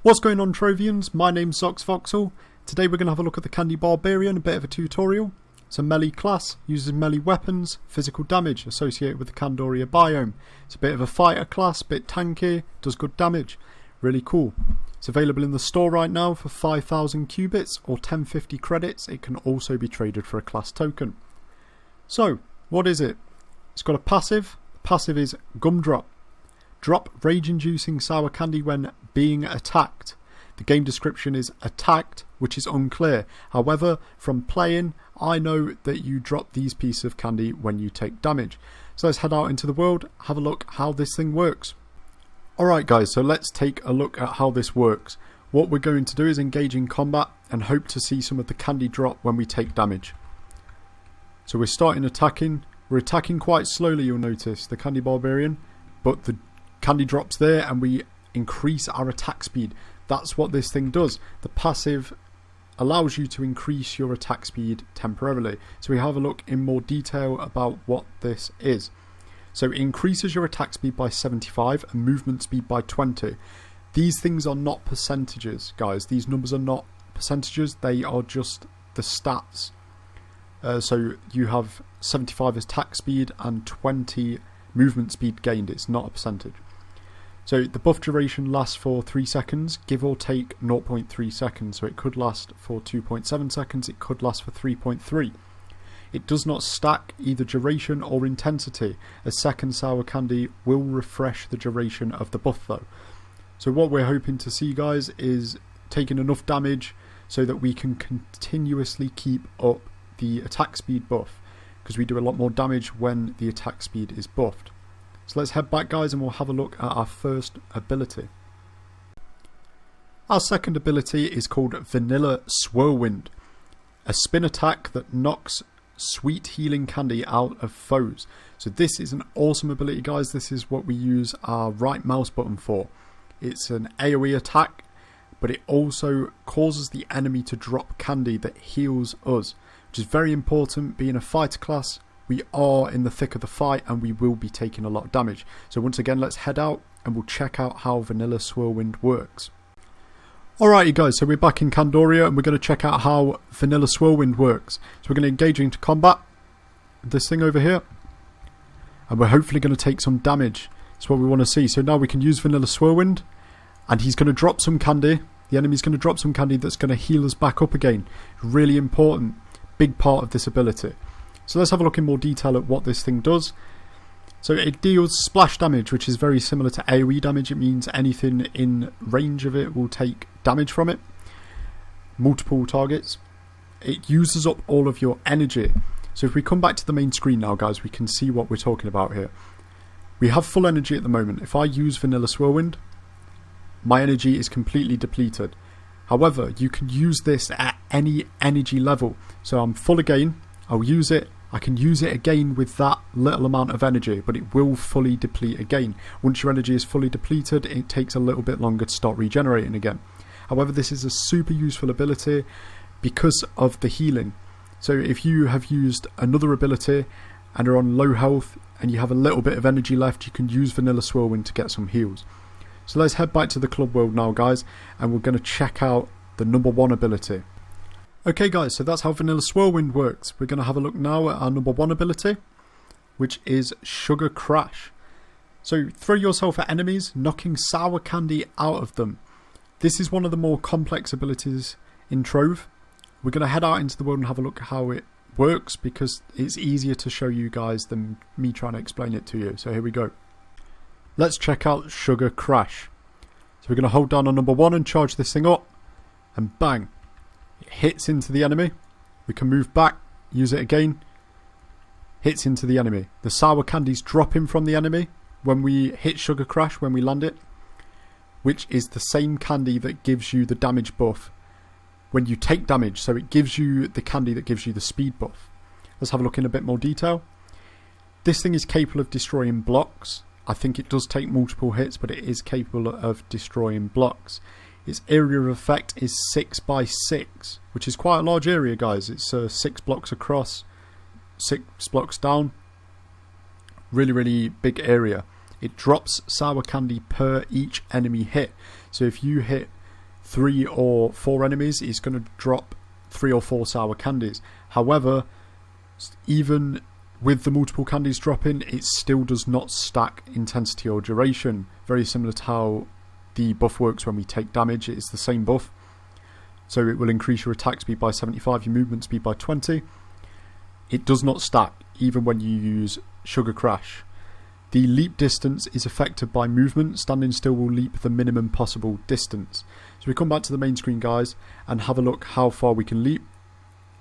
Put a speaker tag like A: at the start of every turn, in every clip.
A: What's going on, Trovians? My name's Zoxvoxel. Today we're going to have a look at the candy Barbarian, a bit of a tutorial. It's a melee class, uses melee weapons, physical damage associated with the Candoria biome. It's a bit of a fighter class, bit tanky, does good damage. Really cool. It's available in the store right now for 5,000 qubits or 1050 credits. It can also be traded for a class token. So, what is it? It's got a passive. The passive is Gumdrop. Drop rage-inducing sour candy when being attacked. The game description is attacked, which is unclear. However, from playing, I know that you drop these pieces of candy when you take damage. So let's head out into the world, have a look how this thing works. Alright guys, so let's take a look at how this works. What we're going to do is engage in combat and hope to see some of the candy drop when we take damage. So we're starting attacking. We're attacking quite slowly, you'll notice, the candy Barbarian, but the candy drops there and we increase our attack speed. That's what this thing does. The passive allows you to increase your attack speed temporarily. So we have a look in more detail about what this is. So it increases your attack speed by 75 and movement speed by 20. These things are not percentages, guys. These numbers are not percentages. They are just the stats. So you have 75 attack speed and 20 movement speed gained. It's not a percentage. So the buff duration lasts for 3 seconds, give or take 0.3 seconds. So it could last for 2.7 seconds, it could last for 3.3. It does not stack either duration or intensity. A second sour candy will refresh the duration of the buff though. So what we're hoping to see, guys, is taking enough damage so that we can continuously keep up the attack speed buff, because we do a lot more damage when the attack speed is buffed. So let's head back, guys, and we'll have a look at our first ability. Our second ability is called Vanilla Swirlwind, a spin attack that knocks sweet healing candy out of foes. So this is an awesome ability, guys. This is what we use our right mouse button for. It's an AoE attack, but it also causes the enemy to drop candy that heals us, which is very important. Being a fighter class, we are in the thick of the fight and we will be taking a lot of damage. So once again, let's head out and we'll check out how Vanilla Swirlwind works. Alrighty guys, so we're back in Candoria and we're going to check out how Vanilla Swirlwind works. So we're going to engage into combat with this thing over here. And we're hopefully going to take some damage. That's what we want to see. So now we can use Vanilla Swirlwind and he's going to drop some candy. The enemy's going to drop some candy that's going to heal us back up again. Really important, big part of this ability. So let's have a look in more detail at what this thing does. So it deals splash damage, which is very similar to AoE damage. It means anything in range of it will take damage from it. Multiple targets. It uses up all of your energy. So if we come back to the main screen now, guys, we can see what we're talking about here. We have full energy at the moment. If I use Vanilla Swirlwind, my energy is completely depleted. However, you can use this at any energy level. So I'm full again. I'll use it. I can use it again with that little amount of energy, but it will fully deplete again. Once your energy is fully depleted, it takes a little bit longer to start regenerating again. However, this is a super useful ability because of the healing. So if you have used another ability and are on low health and you have a little bit of energy left, you can use Vanilla Swirlwind to get some heals. So let's head back to the club world now, guys, and we're going to check out the number 1 ability. Okay guys, so that's how Vanilla Swirlwind works. We're going to have a look now at our number 1 ability, which is Sugar Crash. So throw yourself at enemies, knocking sour candy out of them. This is one of the more complex abilities in Trove. We're going to head out into the world and have a look at how it works, because it's easier to show you guys than me trying to explain it to you. So here we go. Let's check out Sugar Crash. So we're going to hold down on number 1 and charge this thing up, and bang. It hits into the enemy. We can move back, use it again. Hits into the enemy. The sour candy's dropping from the enemy when we hit Sugar Crash, when we land it, which is the same candy that gives you the damage buff when you take damage. So it gives you the candy that gives you the speed buff. Let's have a look in a bit more detail. This thing is capable of destroying blocks. I think it does take multiple hits, but it is capable of destroying blocks. Its area of effect is 6 by 6, which is quite a large area, guys. It's 6 blocks across, 6 blocks down. Really, really big area. It drops sour candy per each enemy hit. So if you hit 3 or 4 enemies, it's going to drop 3 or 4 sour candies. However, even with the multiple candies dropping, it still does not stack intensity or duration. Very similar to how the buff works when we take damage. It is the same buff. So it will increase your attack speed by 75, your movement speed by 20. It does not stack even when you use Sugar Crash. The leap distance is affected by movement. Standing still will leap the minimum possible distance. So we come back to the main screen, guys, and have a look how far we can leap.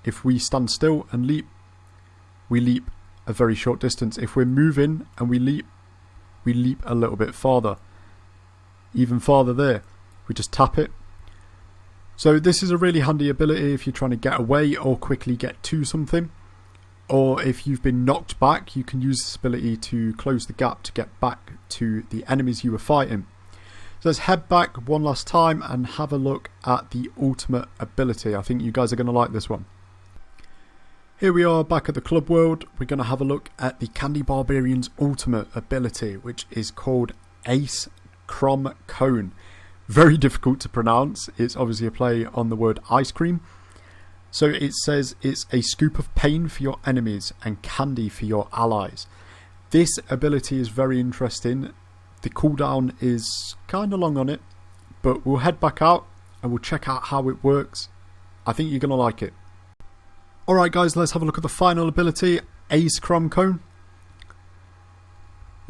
A: If we stand still and leap, we leap a very short distance. If we're moving and we leap a little bit farther. Even farther there. We just tap it. So this is a really handy ability if you're trying to get away or quickly get to something. Or if you've been knocked back, you can use this ability to close the gap to get back to the enemies you were fighting. So let's head back one last time and have a look at the ultimate ability. I think you guys are going to like this one. Here we are back at the club world. We're going to have a look at the Candy Barbarian's ultimate ability, which is called Ace Crom Cone. Very difficult to pronounce. It's obviously a play on the word ice cream. So it says it's a scoop of pain for your enemies and candy for your allies. This ability is very interesting. The cooldown is kind of long on it, but we'll head back out and we'll check out how it works. I think you're going to like it. Alright guys, let's have a look at the final ability, Ace Crom Cone.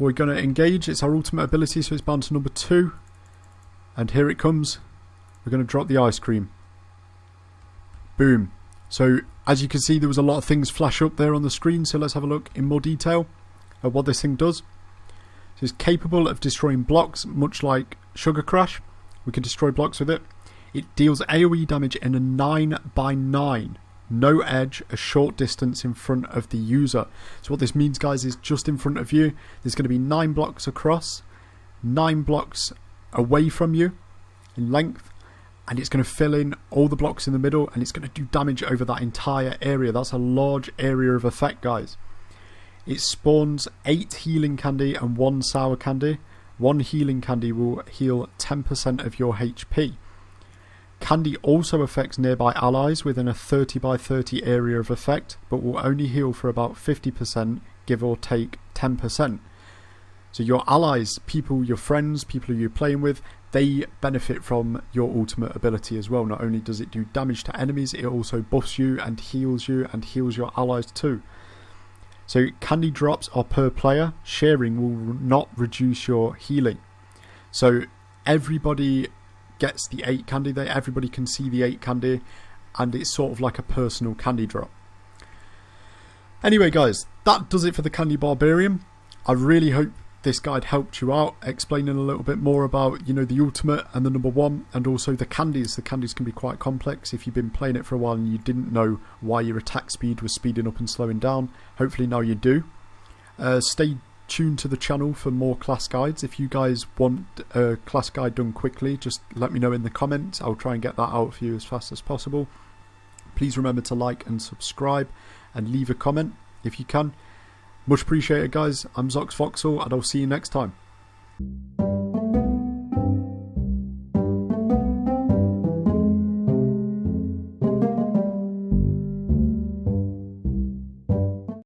A: We're going to engage. It's our ultimate ability, so it's bound to number 2. And here it comes. We're going to drop the ice cream. Boom. So as you can see, there was a lot of things flash up there on the screen, so let's have a look in more detail at what this thing does. So it's capable of destroying blocks, much like Sugar Crash. We can destroy blocks with it. It deals AoE damage in a 9x9. No edge, a short distance in front of the user. So what this means, guys, is just in front of you, there's going to be 9 blocks across, 9 blocks away from you in length, and it's going to fill in all the blocks in the middle, and it's going to do damage over that entire area. That's a large area of effect, guys. It spawns 8 healing candy and 1 sour candy. 1 healing candy will heal 10% of your HP. Candy also affects nearby allies within a 30x30 area of effect, but will only heal for about 50%, give or take 10%. So your allies, people, your friends, people who you're playing with, they benefit from your ultimate ability as well. Not only does it do damage to enemies, it also buffs you and heals your allies too. So candy drops are per player. Sharing will not reduce your healing. So everybody gets the 8 candy there. Everybody can see the 8 candy, and it's sort of like a personal candy drop. Anyway guys, that does it for the Candy Barbarian. I really hope this guide helped you out, explaining a little bit more about, you know, the ultimate and the number 1, and also the candies. The candies can be quite complex if you've been playing it for a while and you didn't know why your attack speed was speeding up and slowing down. Hopefully now you do. Stay tuned to the channel for more class guides. If you guys want a class guide done quickly, just let me know in the comments. I'll try and get that out for you as fast as possible. Please remember to like and subscribe and leave a comment if you can. Much appreciated guys. I'm Zox Voxel, and I'll see you next time.